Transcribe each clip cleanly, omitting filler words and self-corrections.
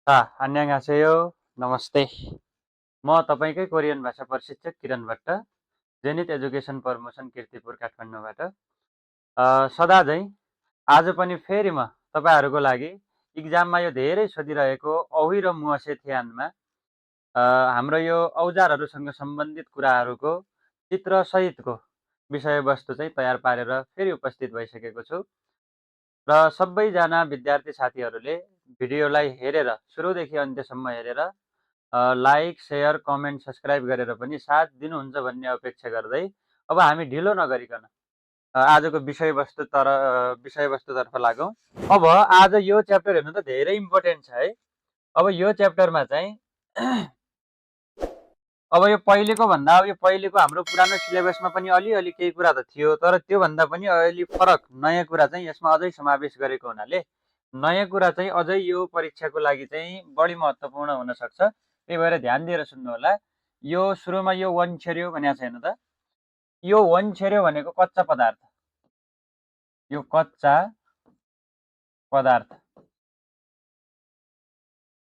안녕하세요. नमस्ते। म तपाईँकै कोरियन भाषा प्रशिक्षक Kiran Bhatt, Zenith education promotion Kirtipur काठमाडौँबाट। सदा झैँ आज पनि फेरि म तपाईँहरूको लागि इक्जाममा यो धेरै सोधिरहेको औही र मुहसे थ्यानमा हाम्रो यो औजारहरूसँग सम्बन्धित कुराहरूको चित्रसहितको विषयवस्तु चाहिँ तयार पारेर फेरि उपस्थित भइसकेको छु। र सबैजना विद्यार्थी साथीहरूले भिडियोलाई हेरेर सुरुदेखि अन्त्यसम्म हेरेर लाइक, शेयर, कमेन्ट, सब्सक्राइब गरेर पनि साथ दिनुहुन्छ भन्ने अपेक्षा गर्दै अब हामी ढिलो नगरिकन आजको विषयवस्तुतर्फ लागौँ। अब आज यो च्याप्टर हेर्नु त धेरै इम्पोर्टेन्ट छ है। अब यो च्याप्टरमा चाहिँ अब यो पहिलेको भन्दा अब यो पहिलेको हाम्रो पुरानो सिलेबसमा पनि अलिअलि केही कुरा त थियो, तर त्योभन्दा पनि अलि फरक नयाँ कुरा चाहिँ यसमा अझै समावेश गरेको हुनाले नयाँ कुरा चाहिँ अझै यो परीक्षाको लागि चाहिँ बढी महत्त्वपूर्ण हुनसक्छ। त्यही भएर ध्यान दिएर सुन्नुहोला। यो सुरुमा यो वनछेर्यो भनेको छ हेर्नु त। यो वनछेर्यो भनेको कच्चा पदार्थ। यो कच्चा पदार्थ।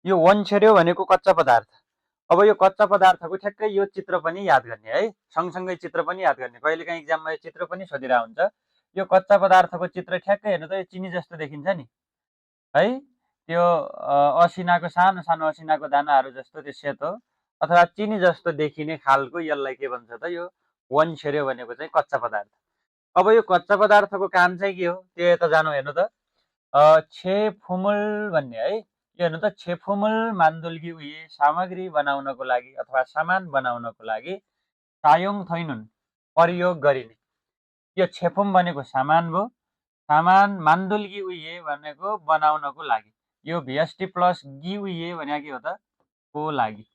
यो वनछेर्यो भनेको कच्चा पदार्थ। अब यो कच्चा पदार्थको ठ्याक्कै यो चित्र पनि याद गर्ने है, सँगसँगै चित्र पनि याद गर्ने। कहिलेकाहीँ इक्जाममा यो चित्र पनि सोधिरहेको हुन्छ। यो कच्चा पदार्थको चित्र ठ्याक्कै हेर्नु त, यो चिनी जस्तो देखिन्छ नि है। त्यो असिनाको सानो सानो असिनाको दानाहरू जस्तो त्यो सेतो अथवा चिनी जस्तो देखिने खालको यसलाई के भन्छ त, यो वनछेर्यो भनेको चाहिँ कच्चा पदार्थ। अब यो कच्चा पदार्थको काम चाहिँ के हो त्यो यता जानु हेर्नु त। छेफुमुल भन्ने है, यो हेर्नु त, छेफुमुल मान्दुल्गी उही सामग्री बनाउनको लागि अथवा सामान बनाउनको लागि सायोङ थैनुन प्रयोग गरिने। यो छेफुम भनेको सामान भयो, सामान मान्दुल्गी उही भनेको बनाउनको लागि। यो भिएसटी प्लस गी उही भनेको के हो त, को लागि।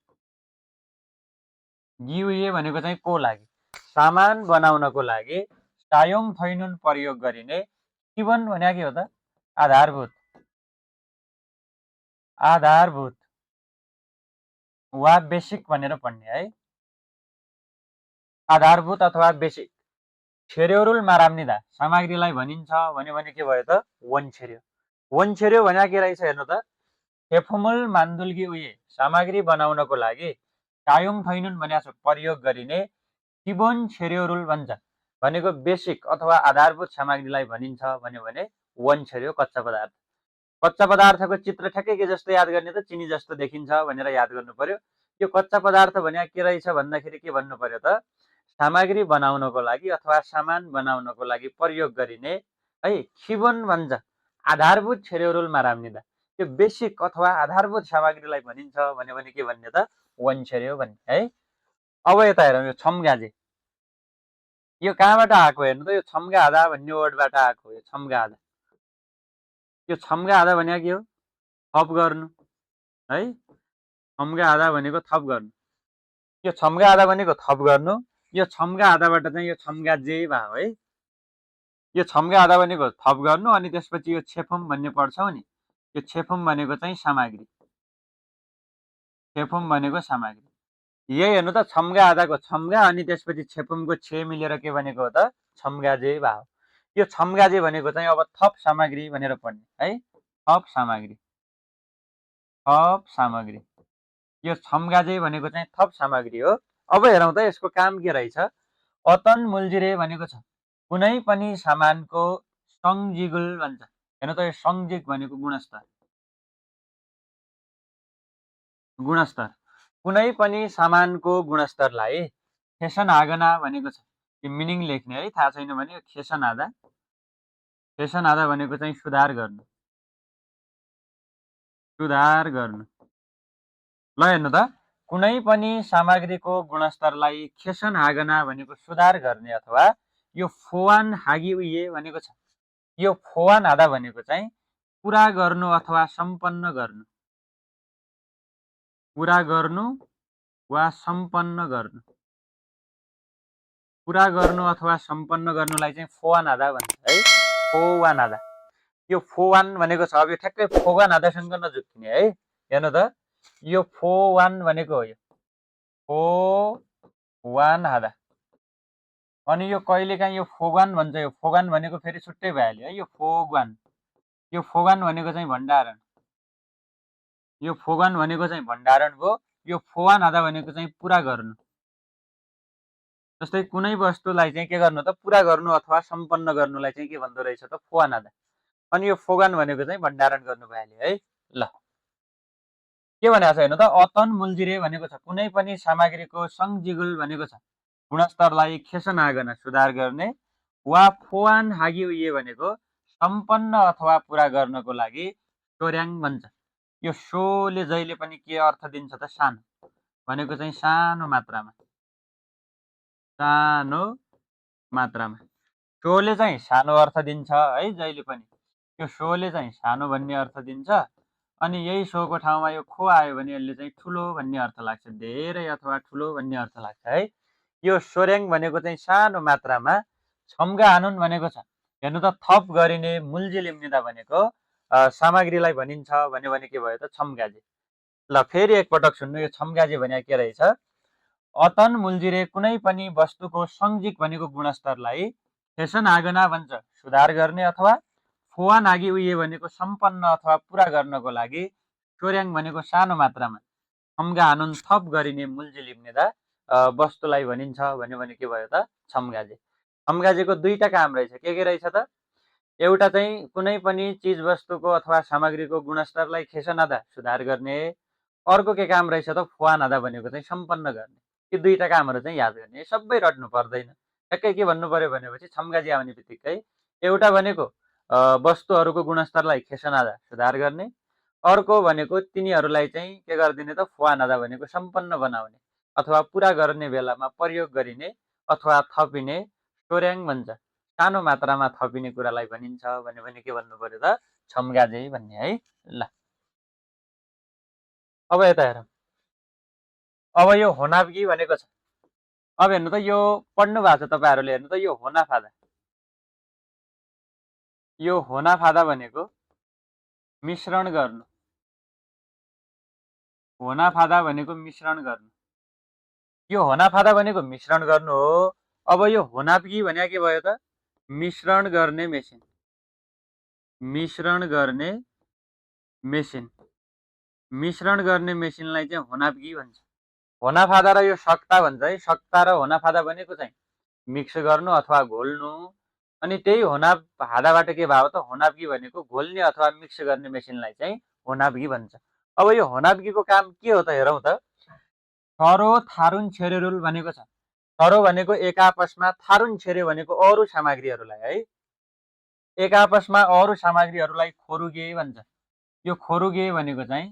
गी उही भनेको चाहिँ को लागि, सामान बनाउनको लागि सायोङ थैनुन प्रयोग गरिने। किबन भनेको के हो त, आधारभूत। आधारभूत वा बेसिक भनेर पढ्ने है, आधारभूत अथवा बेसिक। छेर्योरुल माराम्निदा सामग्रीलाई भनिन्छ भन्यो भने के भयो त, वनछेर्यो। वनछेर्यो भनेको के रहेछ हेर्नु त, छेफुमुल मान्दुल्गी उही सामग्री बनाउनको लागि सायोङ थैनुन भनेको प्रयोग गरिने किबोन छेर्योरुल भन्छ भनेको बेसिक अथवा आधारभूत सामग्रीलाई भनिन्छ भन्यो भने वनछेर्यो कच्चा पदार्थ। कच्चा पदार्थको चित्र ठ्याक्कै के जस्तो याद गर्ने त, चिनी जस्तो देखिन्छ भनेर याद गर्नु पर्यो। यो कच्चा पदार्थ भनेको के रहेछ भन्दाखेरि के भन्नु पर्यो त, सामग्री बनाउनको लागि अथवा सामान बनाउनको लागि प्रयोग गरिने है, खिबोन भन्छ आधारभूत छेर्योरुल माराम्निदा। यो बेसिक अथवा आधारभूत सामग्रीलाई भनिन्छ भन्यो भने के भन्ने त, वनछेर्यो भन्ने है। अब यता हेरौँ, यो छम्गाजे यो कहाँबाट आएको हेर्नु त, यो छम्गाधा भन्ने वर्डबाट आएको हो। यो छम्गाधा, यो छम्गाधा भनेको के हो, थप गर्नु है। छम्गाधा भनेको थप गर्नु। यो छम्गाधा भनेको थप गर्नु। यो छम्गाधाबाट चाहिँ यो छम्गाजे भयो है। यो छम्गाधा भनेको थप गर्नु, अनि त्यसपछि यो छेफुम भन्ने पढ्छौ नि, यो छेफुम भनेको चाहिँ सामग्री। छेफुम भनेको सामग्री। यही हेर्नु त, छम्गाधाको छम्गा अनि त्यसपछि छेफुमको छे मिलेर के भनेको हो त, छम्गाजे भयो। यो छम्गाजे भनेको चाहिँ अब थप सामग्री भनेर पढ्ने है, थप सामग्री। थप सामग्री, यो छम्गाजे भनेको चाहिँ थप सामग्री हो। अब हेरौँ त यसको काम के रहेछ। अतन मुल्जिरे भनेको छ कुनै पनि सामानको संजिगुल भन्छ। हेर्नु त, यो संजिग भनेको गुणस्तर। गुणस्तर, कुनै पनि सामानको गुणस्तरलाई खेसन आगना भनेको छ। यो मिनिङ लेख्ने है, थाहा छैन भने खेसन आधा। खेसन आधा भनेको चाहिँ सुधार गर्नु। सुधार गर्नु। ल हेर्नु त, कुनै पनि सामग्रीको गुणस्तरलाई खेसन हागना भनेको सुधार गर्ने अथवा यो फोवान हागी उही भनेको छ। यो फोवान आधा भनेको चाहिँ पुरा गर्नु अथवा सम्पन्न गर्नु। पुरा गर्नु वा सम्पन्न गर्नु। पुरा गर्नु अथवा सम्पन्न गर्नुलाई चाहिँ फोवान आधा भन्छ है, फोवान आधा। यो फोवान भनेको छ, अब यो ठ्याक्कै फोवान आधासँग नजुक्ने है। हेर्नु त, यो फोवान भनेको हो, यो फोवान आधा। अनि यो कहिलेकाहीँ यो फोगान भन्छ। यो फोगान भनेको फेरि छुट्टै भइहाल्यो है। यो फोगान, यो फोगान भनेको चाहिँ भण्डारण। यो फोगान भनेको चाहिँ भण्डारण भयो। यो फोवानादा भनेको चाहिँ पुरा गर्नु। जस्तै कुनै वस्तुलाई चाहिँ के गर्नु त पुरा गर्नु अथवा सम्पन्न गर्नुलाई चाहिँ के भन्दो रहेछ त फोवानादा। अनि यो फोगान भनेको चाहिँ भण्डारण गर्नु भइहाल्यो है। ल के भनेको छ हेर्नु त अतन मुल्जिरे भनेको छ कुनै पनि सामग्रीको संजिगुल भनेको छ गुणस्तरलाई खेसनागना सुधार गर्ने वा फोवान हागी उइए भनेको सम्पन्न अथवा पुरा गर्नको लागि सोर्याङ भन्छ। यो सोले जहिले पनि के अर्थ दिन्छ त सानो भनेको चाहिँ सानो मात्रामा सोले चाहिँ सानो अर्थ दिन्छ है जहिले पनि। यो सोले चाहिँ सानो भन्ने अर्थ दिन्छ। अनि यही सोको ठाउँमा यो खो आयो भने यसले चाहिँ ठुलो भन्ने अर्थ लाग्छ, धेरै अथवा ठुलो भन्ने अर्थ लाग्छ है। यो सोर्याङ भनेको चाहिँ सानो मात्रामा, छम्गा हानुन भनेको छ हेर्नु त थप गरिने, मुल्जी लिम्निदा भनेको सामग्रीलाई भनिन्छ भन्यो भने के भयो त छम्गाजे। ल फेरि एकपटक सुन्नु यो छम्गाजे भने के रहेछ। अतन मुल्जिरे कुनै पनि वस्तुको संजिक भनेको गुणस्तरलाई फेसन आगना भन्छ सुधार गर्ने अथवा फोवान आगी उइए भनेको सम्पन्न अथवा पुरा गर्नको लागि सोर्याङ भनेको सानो मात्रामा छम्गा हानुन थप गरिने मुल्जी लिम्नेदा वस्तुलाई भनिन्छ भन्यो भने के भयो त छम्गाजे। छम्गाजेको दुईटा काम रहेछ, के रहेछ त एउटा चाहिँ कुनै पनि चिज वस्तुको अथवा सामग्रीको गुणस्तरलाई खेसनादा सुधार गर्ने, अर्को के काम रहेछ त फोवानादा भनेको चाहिँ सम्पन्न गर्ने। यी दुईटा कामहरू चाहिँ याद गर्ने, सबै रट्नु पर्दैन। ठ्याक्कै के भन्नु पर्यो भनेपछि छम्गाजी आउने बित्तिकै एउटा भनेको वस्तुहरूको गुणस्तरलाई खेसनादा सुधार गर्ने, अर्को भनेको तिनीहरूलाई चाहिँ के गरिदिने त फोवानादा भनेको सम्पन्न बनाउने अथवा पुरा गर्ने बेलामा प्रयोग गरिने अथवा थपिने सोर्याङ भन्छ। सानो मात्रामा थपिने कुरालाई भनिन्छ भन्यो भने के भन्नु पर्यो त छम्गाजे भन्ने है। ल अब यता हेरौँ। अब यो होनाब्गी भनेको छ। अब हेर्नु त यो पढ्नु भएको छ तपाईँहरूले, हेर्नु त यो होनाफादा। यो होनाफादा भनेको मिश्रण गर्नु, होनाफादा भनेको मिश्रण गर्नु। यो होनाफादा भनेको मिश्रण गर्नु हो। अब यो होनाब्गी भने के भयो त मिश्रण गर्ने मेसिन, मिश्रण गर्ने मेसिन, मिश्रण गर्ने मेसिनलाई चाहिँ होनाब्गी भन्छ। होनाफादा र यो सक्ता भन्छ है। सक्ता र होनाफादा भनेको चाहिँ मिक्स गर्नु अथवा घोल्नु। अनि त्यही होनाफादाबाट के भयो त होनाब्गी भनेको घोल्ने अथवा मिक्स गर्ने मेसिनलाई चाहिँ होनाब्गी भन्छ। अब यो होनाब्गीको काम के हो त हेरौँ त। थरो थारुन छेरेरुल भनेको छ। थरो भनेको एक आपसमा, थारुन छेर्यो भनेको अरू सामग्रीहरूलाई है, एक आपसमा अरू सामग्रीहरूलाई खोरुगे भन्छ। यो खोरुगे भनेको चाहिँ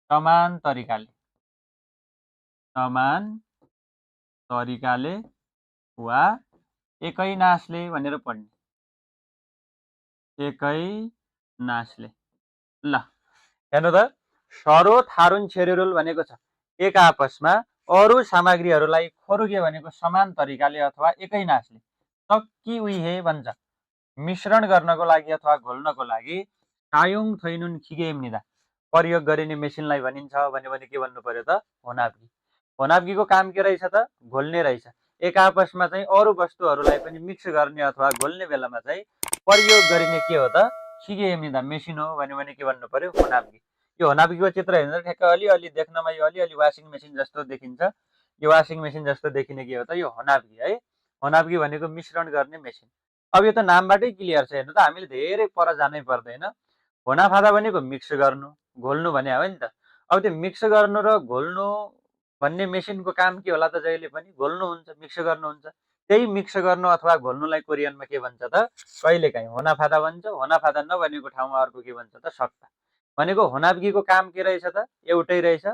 समान तरिकाले वा एकै नासले भनेर पढ्ने, एकै नासले। ल हेर्नु त सरो थारुन छेरेरुल भनेको छ एक आपसमा अरू सामग्रीहरूलाई खोरुगे भनेको समान तरिकाले अथवा एकै नासले तक्की उइहे भन्छ। मिश्रण गर्नको लागि अथवा घोल्नको लागि सायुङ थैनुन खिगेम्निदा प्रयोग गरिने मेसिनलाई भनिन्छ भन्यो भने के भन्नु पर्यो त होनाब्गी। होनाब्गीको काम के रहेछ त घोल्ने रहेछ। एक आपसमा चाहिँ अरू वस्तुहरूलाई पनि मिक्स गर्ने अथवा घोल्ने बेलामा चाहिँ प्रयोग गरिने के हो त खिगेम्निदा मेसिन हो भन्यो भने के भन्नु पर्यो होनाब्गी। यो होनाब्गीको चित्र हेर्नु त ठ्याक्कै अलिअलि देख्नमा यो अलिअलि वासिङ मेसिन जस्तो देखिन्छ। यो वासिङ मेसिन जस्तो देखिने के हो त यो होनाब्गी है। होनाब्गी भनेको मिश्रण गर्ने मेसिन। अब यो त नामबाटै क्लियर छ, हेर्नु त हामीले धेरै पर जानै पर्दैन। होनाफादा भनेको मिक्स गर्नु, घोल्नु भने हो नि त। अब त्यो मिक्स गर्नु र घोल्नु भन्ने मेसिनको काम के होला त जहिले पनि घोल्नु हुन्छ, मिक्स गर्नु हुन्छ। त्यही मिक्स गर्नु अथवा घोल्नुलाई कोरियनमा के भन्छ त कहिलेकाहीँ होनाफादा भन्छ। होनाफादा नभनेको ठाउँमा अर्को के भन्छ त सक्ता। भनेको होनाब्गीको काम के रहेछ त एउटै रहेछ,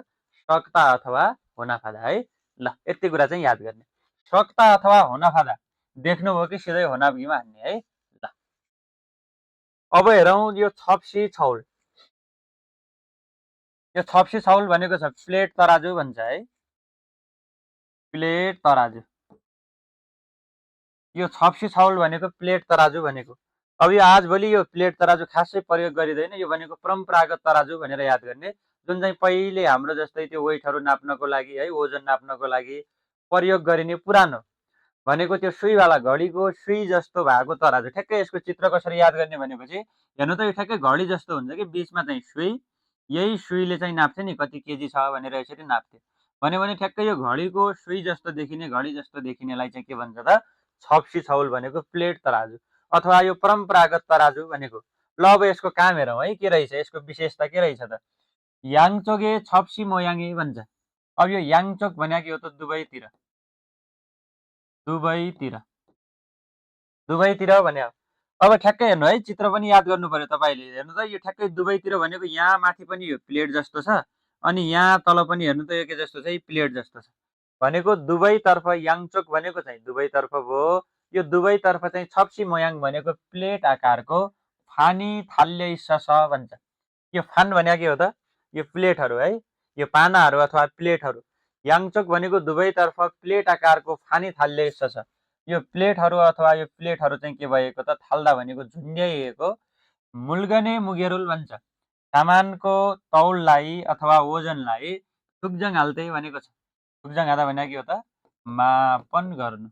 सक्ता अथवा होनाफादा है। ल यति कुरा चाहिँ याद गर्ने। सक्ता अथवा होनाफादा देख्नुभयो कि सिधै होनाब्गीमा हान्ने है। ल अब हेरौँ यो छप्सी छौल। यो छप्सी छौल भनेको छ प्लेट तराजु भन्छ है, प्लेट तराजु। यो छप्सी छौल भनेको प्लेट तराजु भनेको। अब यो आजभोलि यो प्लेट तराजु खासै प्रयोग गरिँदैन, यो भनेको परम्परागत तराजु भनेर याद गर्ने, जुन चाहिँ पहिले हाम्रो जस्तै त्यो वेटहरू नाप्नको लागि है, ओजन नाप्नको लागि प्रयोग गरिने पुरानो भनेको त्यो सुईवाला घडीको सुई जस्तो भएको तराजु। ठ्याक्कै यसको चित्र कसरी याद गर्ने भनेपछि हेर्नु त यो ठ्याक्कै घडी जस्तो हुन्छ कि बिचमा चाहिँ सुई यही सुईले चाहिँ नाप्थ्यो नि कति केजी छ भनेर यसरी नाप्थ्यो। भन्यो भने ठ्याक्कै यो घडीको सुई जस्तो देखिने, घडी जस्तो देखिनेलाई चाहिँ के भन्छ त छप्सी छौल भनेको प्लेट तराजु अथवा यो परम्परागत तराजु भनेको। ल अब यसको काम हेरौँ है के रहेछ, यसको विशेषता के रहेछ त। याङचोगे छप्सी मोयाङे भन्छ। अब यो याङचोक भनेको हो त दुबईतिर, दुबईतिर, दुबईतिर भन्यो। अब ठ्याक्कै हेर्नु है, चित्र पनि याद गर्नु पर्यो तपाईँले। हेर्नु त यो ठ्याक्कै दुबईतिर भनेको यहाँ माथि पनि यो प्लेट जस्तो छ अनि यहाँ तल पनि हेर्नु त यो के जस्तो छ, प्लेट जस्तो छ। भनेको दुबईतर्फ याङचोक भनेको चाहिँ दुबईतर्फ भयो। यो दुबईतर्फ चाहिँ छप्सी मोयाङ भनेको प्लेट आकारको फानी थाल्य स भन्छ। यो फान भनेको के हो त, यो प्लेटहरू है, यो पानाहरू अथवा प्लेटहरू। याङचोक भनेको दुबईतर्फ प्लेट आकारको फानी थाल्य छ। यो प्लेटहरू अथवा यो प्लेटहरू चाहिँ के भएको त थाल्दा भनेको झुन्ड्याइएको मुल्गने मुगेरुल भन्छ। सामानको तौललाई अथवा ओजनलाई छुकजङ हाल्दै भनेको छ। छुकजङ हाल्दा भनेको के हो त मापन गर्नु,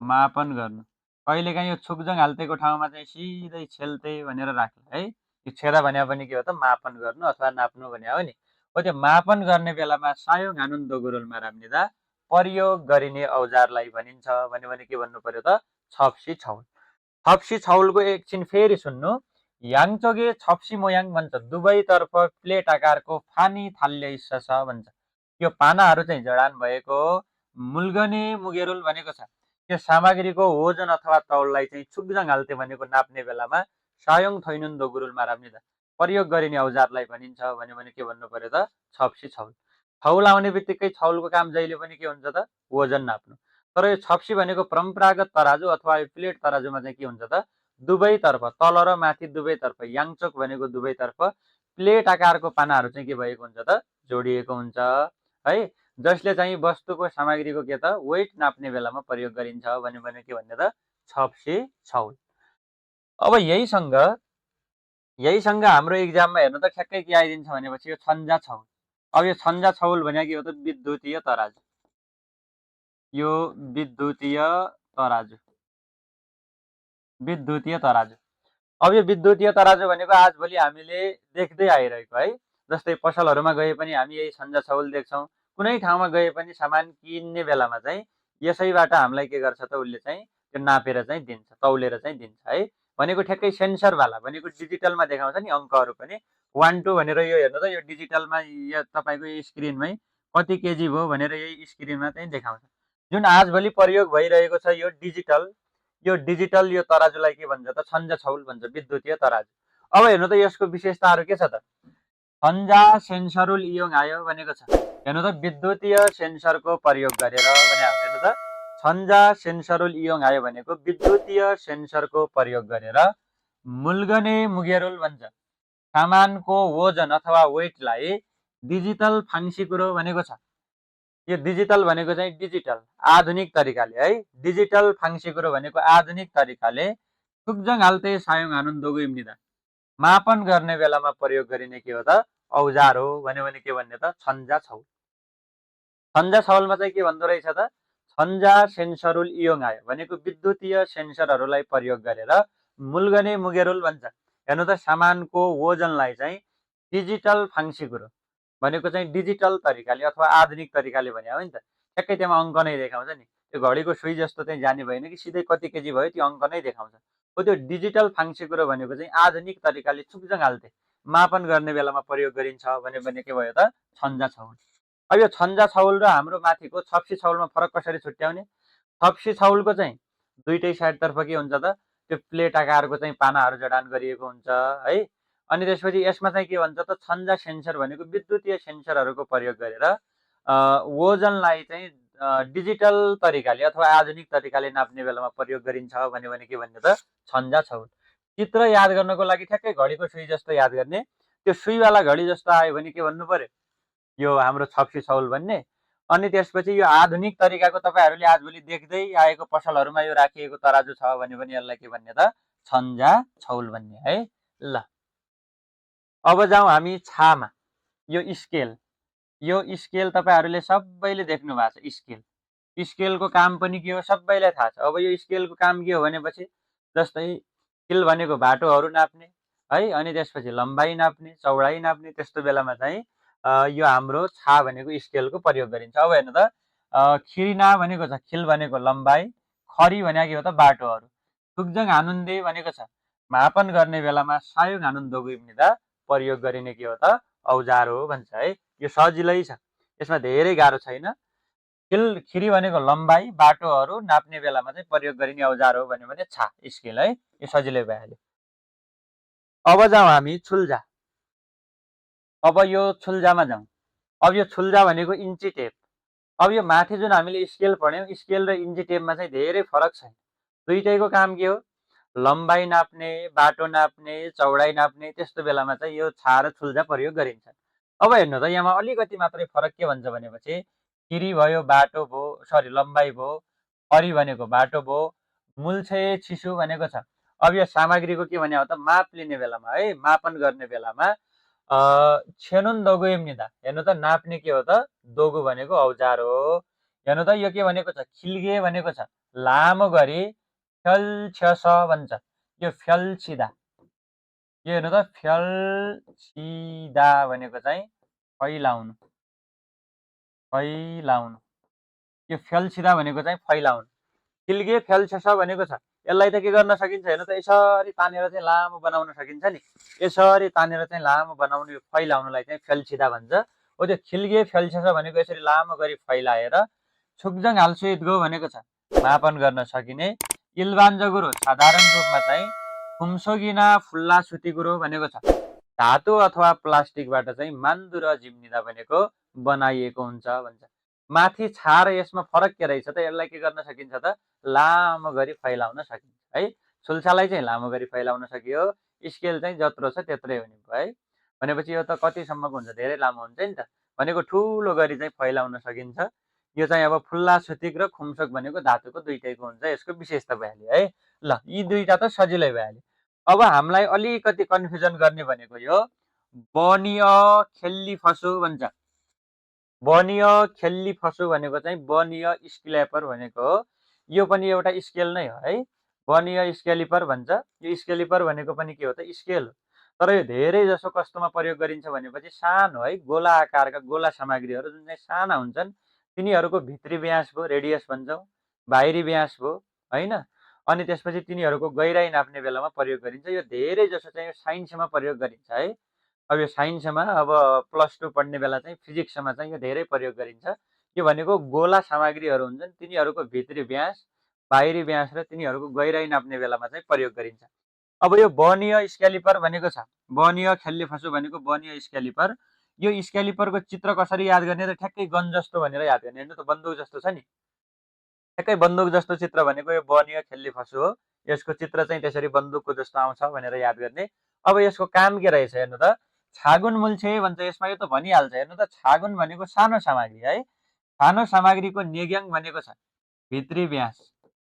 मापन गर्नु। कहिलेकाहीँ यो छुकजङ हाल्तेको ठाउँमा चाहिँ सिधै छेल्ते भनेर राख्ला है। यो छेदा भने पनि के हो त मापन गर्नु अथवा नाप्नु भने हो नि। हो त्यो मापन गर्ने बेलामा सायोङ हानुन दोगुरोलमा राम्निदा प्रयोग गरिने औजारलाई भनिन्छ भने के भन्नु पर्यो त छप्सी छौल। छप्सी छौलको एकछिन फेरि सुन्नु। याङचोगे छप्सी मोयाङ भन्छ, दुवैतर्फ प्लेट आकारको फानी थाल्य हिस्सा छ भन्छ। यो पानाहरू चाहिँ जडान भएको मुल्गने मुगेरुल भनेको छ। यो सामग्रीको ओजन अथवा तौललाई चाहिँ छुकजङ हाल्ते भनेको नाप्ने बेलामा सायोङ थैनुन दोगुरुलमा राम्निदा प्रयोग गरिने औजारलाई भनिन्छ भने के भन्नु पर्यो त छप्सी छौल। छौल आउने बित्तिकै छौलको काम जहिले पनि के हुन्छ त ओजन नाप्नु। तर यो छप्सी भनेको परम्परागत तराजु अथवा यो प्लेट तराजुमा चाहिँ के हुन्छ त दुवैतर्फ तल र माथि दुवैतर्फ याङचोक भनेको दुवैतर्फ प्लेट आकारको पानाहरू चाहिँ के भएको हुन्छ त जोडिएको हुन्छ है, जसले चाहिँ वस्तुको सामग्रीको के त वेट नाप्ने बेलामा प्रयोग गरिन्छ भने के भन्ने त छप्सी छौल। अब यहीसँग हाम्रो इक्जाममा हेर्नु त ठ्याक्कै के आइदिन्छ भनेपछि यो छन्जा छौल। अब यो छन्जा छौल भनेको के हो त विद्युतीय तराजु, यो विद्युतीय तराजु, विद्युतीय तराजु। अब यो विद्युतीय तराजु भनेको आजभोलि हामीले देख्दै आइरहेको है। जस्तै पसलहरूमा गए पनि हामी यही छन्जा छौल देख्छौँ। कुनै ठाउँमा गए पनि सामान किन्ने बेलामा चाहिँ यसैबाट हामीलाई के गर्छ त उसले चाहिँ त्यो नापेर चाहिँ दिन्छ, तौलेर चाहिँ दिन्छ है। भनेको ठ्याक्कै सेन्सरवाला भनेको डिजिटलमा देखाउँछ नि अङ्कहरू पनि 1 2 भनेर। यो हेर्नु त यो डिजिटलमा यो तपाईँको यो स्क्रिनमै कति केजी भयो भनेर यही स्क्रिनमा चाहिँ देखाउँछ। जुन आजभोलि प्रयोग भइरहेको छ यो डिजिटल यो तराजुलाई के भन्छ त छन्जा छौल भन्छ, विद्युतीय तराजु। अब हेर्नु त यसको विशेषताहरू के छ त। छन्जा सेन्सरुल इयोङ आयो भनेको छ। हेर्नु त विद्युतीय सेन्सरको प्रयोग गरेर भने हेर्नु त छन्जा सेन्सरुल इयोङ आयो भनेको विद्युतीय सेन्सरको प्रयोग गरेर मुल्गने मुगेरुल भन्छ। सामानको वजन अथवा वेटलाई डिजिटल फाङ्सीकुरो भनेको छ। यो डिजिटल भनेको चाहिँ डिजिटल आधुनिक तरिकाले है, डिजिटल फाङ्सीकुरो भनेको आधुनिक तरिकाले छुकजङ हाल्ते सायोङ हानुन दोगु इम्निदा मापन गर्ने बेलामा प्रयोग गरिने के हो त औजार हो भने के भन्ने त छन्जा छौल। छन्जा छौलमा चाहिँ के भन्दो रहेछ त छन्जा सेन्सरुल इयोङ आयो भनेको विद्युतीय सेन्सरहरूलाई प्रयोग गरेर मुल्गने मुगेरुल भन्छ। हेर्नु त सामानको वजनलाई चाहिँ डिजिटल फाङ्सीकुरो भनेको चाहिँ डिजिटल तरिकाले अथवा आधुनिक तरिकाले भने हो नि त। ठ्याक्कै त्यहाँ अङ्क नै देखाउँछ नि, त्यो घडीको सुई जस्तो चाहिँ जाने भएन कि सिधै कति केजी भयो त्यो अङ्क नै देखाउँछ। हो त्यो डिजिटल फाङ्सीकुरो भनेको चाहिँ आधुनिक तरिकाले छुकजङ हाल्ते मापन गर्ने बेलामा प्रयोग गरिन्छ भने के भयो त छन्जा छौल। अब यो छन्जा छौल र हाम्रो माथिको छप्सी छौलमा फरक कसरी छुट्याउने। छप्सी छौलको चाहिँ दुईटै साइडतर्फ के हुन्छ त त्यो प्लेट आकारको चाहिँ पानाहरू जडान गरिएको हुन्छ है। अनि त्यसपछि यसमा चाहिँ के भन्छ त छन्जा सेन्सर भनेको विद्युतीय सेन्सरहरूको प्रयोग गरेर वजनलाई चाहिँ डिजिटल तरिकाले अथवा आधुनिक तरिकाले नाप्ने बेलामा प्रयोग गरिन्छ भने के भन्ने त छन्जा छौल। चित्र याद गर्नको लागि ठ्याक्कै घडीको सुई जस्तो याद गर्ने। त्यो सुईवाला घडी जस्तो आयो भने के भन्नु पर्यो यो हाम्रो छप्सी छौल भन्ने। अनि त्यसपछि यो आधुनिक तरिकाको तपाईँहरूले आजभोलि देख्दै आएको पसलहरूमा यो राखिएको तराजु छ भने पनि यसलाई के भन्ने त छन्जा छौल भन्ने है। ल अब जाउँ हामी छामा। यो स्केल, यो स्केल तपाईँहरूले सबैले देख्नु भएको छ। स्केल, स्केलको काम पनि के हो सबैलाई थाहा छ। अब यो स्केलको काम के हो भनेपछि जस्तै स्केल भनेको बाटोहरू नाप्ने, है। अनि त्यसपछि लम्बाइ नाप्ने, चौडाइ नाप्ने त्यस्तो बेलामा चाहिँ यो हाम्रो छा भनेको स्केलको प्रयोग गरिन्छ। अब हेर्नु त खिरिना भनेको छ खिल भनेको लम्बाइ, खरी भनेको के हो त बाटोहरू, थुक्जङ हानुन्दे भनेको छ मापन गर्ने बेलामा सायोङ हानुन दोगुइम्निदा प्रयोग गरिने के हो त औजार हो भन्छ है। यो सजिलै छ, यसमा धेरै गाह्रो छैन। खिरी भनेको लम्बाइ बाटोहरू नाप्ने बेलामा चाहिँ प्रयोग गरिने औजार हो भन्यो भने छा स्केल है। यो सजिलै भइहाल्यो। अब जाउँ हामी छुल्जा। अब यो छुल्जामा जाउँ। अब यो छुल्जा भनेको इन्ची टेप। अब यो माथि जुन हामीले स्केल पढ्यौँ, स्केल र इन्ची टेपमा चाहिँ धेरै फरक छ। दुईटैको काम के हो? लम्बाइ नाप्ने, बाटो नाप्ने, चौडाइ नाप्ने त्यस्तो बेलामा चाहिँ यो छा र छुल्जा प्रयोग गरिन्छ। अब हेर्नु त यहाँमा अलिकति मात्रै फरक के भन्छ भनेपछि खिरी भयो बाटो भयो, सरी लम्बाइ भयो, खरी भनेको बाटो भयो, मुल्छे छिसु भनेको छ। अब यो सामग्रीको के भने हो त माप लिने बेलामा है, मापन गर्ने बेलामा छेनुन दोगुइम्निदा हेर्नु त नाप्ने के हो त दोगु भनेको औजार हो। हेर्नु त यो के भनेको छ खिल्गे भनेको छ लामो गरी फ्याल्छस भन्छ। यो फ्याल्छिदा यो हेर्नु त फ्याल्छिदा भनेको चाहिँ फैलाउनु, फैलाउनु। यो फ्याल्छिदा भनेको चाहिँ फैलाउनु। खिल्गे फ्याल्छस भनेको छ यसलाई त के गर्न सकिन्छ हेर्नु त यसरी तानेर चाहिँ लामो बनाउन सकिन्छ नि। यसरी तानेर चाहिँ लामो बनाउनु यो फैलाउनुलाई चाहिँ फ्याल्छिदा भन्छ। हो त्यो खिल्गे फ्याल्छस भनेको यसरी लामो गरी फैलाएर छुक्जङ हाल्सुइदगो भनेको छ मापन गर्न सकिने। इल्बान्जगुरो साधारण रूपमा चाहिँ खुम्सोगिना फुल्ला सुतिगुरो भनेको छ धातु अथवा प्लास्टिकबाट चाहिँ मान्दु र जिम्निदा भनेको बनाइएको हुन्छ भन्छ। माथि छा र यसमा फरक के रहेछ त यसलाई के गर्न सकिन्छ त लामो गरी फैलाउन सकिन्छ है। छुल्छालाई चाहिँ लामो गरी फैलाउन सकियो, स्केल चाहिँ जत्रो छ त्यत्रै हुने भयो है। भनेपछि यो त कतिसम्मको हुन्छ धेरै लामो हुन्छ नि त, भनेको ठुलो गरी चाहिँ फैलाउन सकिन्छ। यो चाहिँ अब फुल्ला सुतिक र खुम्सोक भनेको धातुको दुईटैको हुन्छ, यसको विशेषता भइहाल्यो है। ल यी दुईटा त सजिलै भइहाल्यो। अब हामीलाई अलिकति कन्फ्युजन गर्ने भनेको यो बनिय खेल्ली फसो भन्छ। बनिय खेल्ली फसो भनेको चाहिँ बनिय स्क्ल्यापर भनेको हो। यो पनि एउटा स्केल नै हो है, बनिय स्केलिपर भन्छ। यो स्केलिपर भनेको पनि के हो त स्केल हो। तर यो धेरै जसो कस्तोमा प्रयोग गरिन्छ भनेपछि सानो है गोला आकारका गोला सामग्रीहरू जुन चाहिँ साना हुन्छन् तिनीहरूको भित्री व्यास भयो रेडियस भन्छौँ, बाहिरी व्यास भयो होइन। अनि त्यसपछि तिनीहरूको गहिराई नाप्ने बेलामा प्रयोग गरिन्छ। यो धेरै जसो चाहिँ साइन्समा प्रयोग गरिन्छ है। अब यो साइन्समा अब +2 पढ्ने बेला चाहिँ फिजिक्समा चाहिँ यो धेरै प्रयोग गरिन्छ। यो भनेको गोला सामग्रीहरू हुन्छन् तिनीहरूको भित्री व्यास, बाहिरी व्यास र तिनीहरूको गहिराई नाप्ने बेलामा चाहिँ प्रयोग गरिन्छ। अब यो बनिय स्क्यालिपर भनेको छ, बनिय खेल्ली फसो भनेको बनिय स्क्यालिपर। यो स्क्यालिपरको चित्र कसरी याद गर्ने त ठ्याक्कै गन जस्तो भनेर याद गर्ने। हेर्नु त बन्दुक जस्तो छ नि, ठ्याक्कै बन्दुक जस्तो चित्र भनेको यो बनिय खेल्ली फसो हो। यसको चित्र चाहिँ त्यसरी बन्दुकको जस्तो आउँछ भनेर याद गर्ने। अब यसको काम के रहेछ हेर्नु त छागुन मुल्छे भन्छ। यसमा यो त भनिहाल्छ। हेर्नु त छागुन भनेको सानो सामग्री है, सानो सामग्रीको नेग्याङ भनेको छ भित्री व्यास,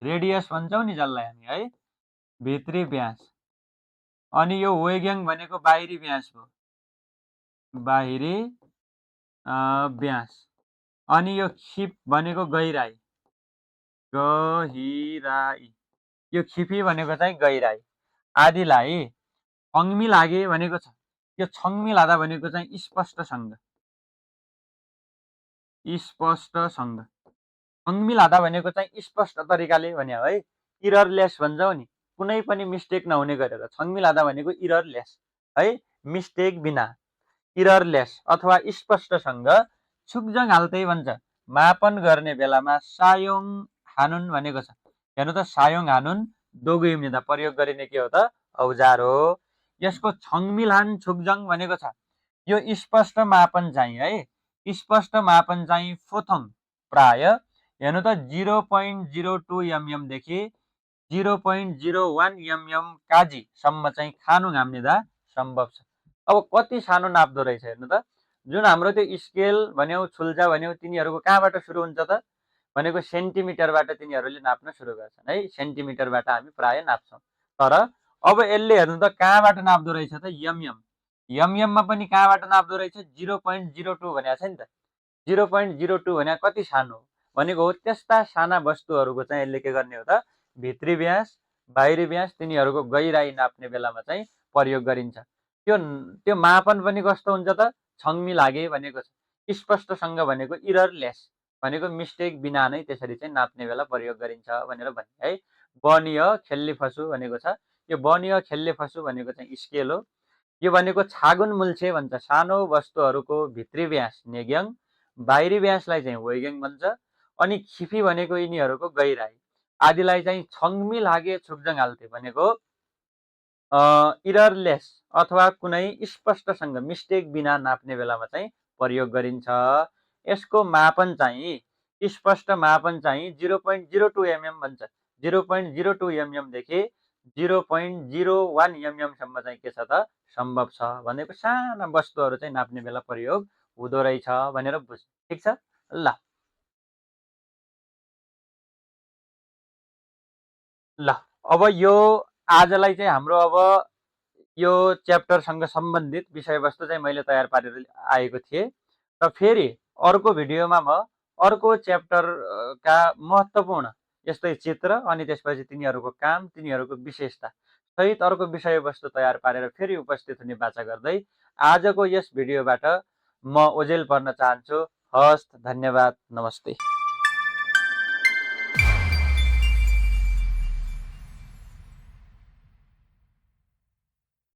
रेडियस भन्छौँ नि जसलाई हामी है, भित्री व्यास। अनि यो वेग्याङ भनेको बाहिरी व्यास भयो, बाहिरी व्यास। अनि यो खिप भनेको गहिराई, गहिराई। यो खिपी भनेको चाहिँ गहिराई। आदिलाई छङ्मी लागे भनेको छ, यो छङ्मी लादा भनेको चाहिँ स्पष्टसँग, स्पष्टसँग। छङ्मी लादा भनेको चाहिँ स्पष्ट तरिकाले भने है, इररलेस भन्छौँ नि, कुनै पनि मिस्टेक नहुने गरेर। छङ्मी लादा भनेको इररलेस है, मिस्टेक बिना, इररलेस अथवा स्पष्टसँग छुकजङ हाल्दै भन्छ। मापन गर्ने बेलामा सायोङ हानुन भनेको छ। हेर्नु त सायोङ हानुन दोगुइम्निदा प्रयोग गरिने के हो त औजार हो। यसको छङ्मिलान छुकजङ भनेको छ यो स्पष्ट मापन चाहिँ है, स्पष्ट मापन चाहिँ फोथोङ प्राय हेर्नु त 0.02 mm देखि 0.01 mm काजीसम्म चाहिँ खानु घाम्निदा सम्भव छ। अब कति सानो नाप्दो रहेछ हेर्नु त। जुन हाम्रो त्यो स्केल भन्यौ छुल्जा भन्यौ तिनीहरूको कहाँबाट सुरु हुन्छ त भनेको सेन्टिमिटरबाट तिनीहरूले नाप्न सुरु गर्छन् है। सेन्टिमिटरबाट हामी प्राय नाप्छौँ। तर अब यसले हेर्नु त कहाँबाट नाप्दो रहेछ त एमएम, एमएममा पनि कहाँबाट नाप्दो रहेछ 0.02 भनेको छ नि त। 0.02 भने कति सानो भनेको हो। त्यस्ता साना वस्तुहरूको चाहिँ यसले के गर्ने हो त भित्री व्यास बाहिरी व्यास तिनीहरूको गहिराई नाप्ने बेलामा चाहिँ प्रयोग गरिन्छ। त्यो मापन पनि कस्तो हुन्छ त, छङ्मी लागे भनेको छ। स्पष्टसँग भनेको इररलेस भनेको मिस्टेक बिना नै त्यसरी चाहिँ नाप्ने बेला प्रयोग गरिन्छ भनेर भने है। वर्निय खेल्ली फसु भनेको छ। यो वर्निय खेल्ली फसु भनेको चाहिँ स्केल हो। यो भनेको छागुन मुल्छे भन्छ, सानो वस्तुहरूको भित्री व्यास नेग्याङ, बाहिरी व्यासलाई चाहिँ वेग्याङ भन्छ। अनि खिफी भनेको यिनीहरूको गहिराई आदिलाई चाहिँ छङ्मी लागे छुकजङ हाल्थे भनेको इररलेस अथवा कुनै स्पष्टसँग मिस्टेक बिना नाप्ने बेलामा चाहिँ प्रयोग गरिन्छ। यसको मापन चाहिँ स्पष्ट मापन चाहिँ 0.02 mm भन्छ। 0.02 mm देखि 0.01 mm सम्म चाहिँ के छ त सम्भव छ भनेको साना वस्तुहरू चाहिँ नाप्ने बेला प्रयोग हुँदो रहेछ भनेर बुझ। ठिक छ ल। ल अब यो आजलाई चाहिँ हाम्रो अब यो च्याप्टरसँग सम्बन्धित विषयवस्तु चाहिँ मैले तयार पारेर आएको थिएँ र फेरि अर्को भिडियोमा म अर्को च्याप्टरका महत्त्वपूर्ण यस्तै चित्र अनि त्यसपछि तिनीहरूको काम, तिनीहरूको विशेषता सहित अर्को विषयवस्तु तयार पारेर फेरि उपस्थित हुने बाचा गर्दै आजको यस भिडियोबाट म ओझेल पर्न चाहन्छु। हवस्, धन्यवाद, नमस्ते।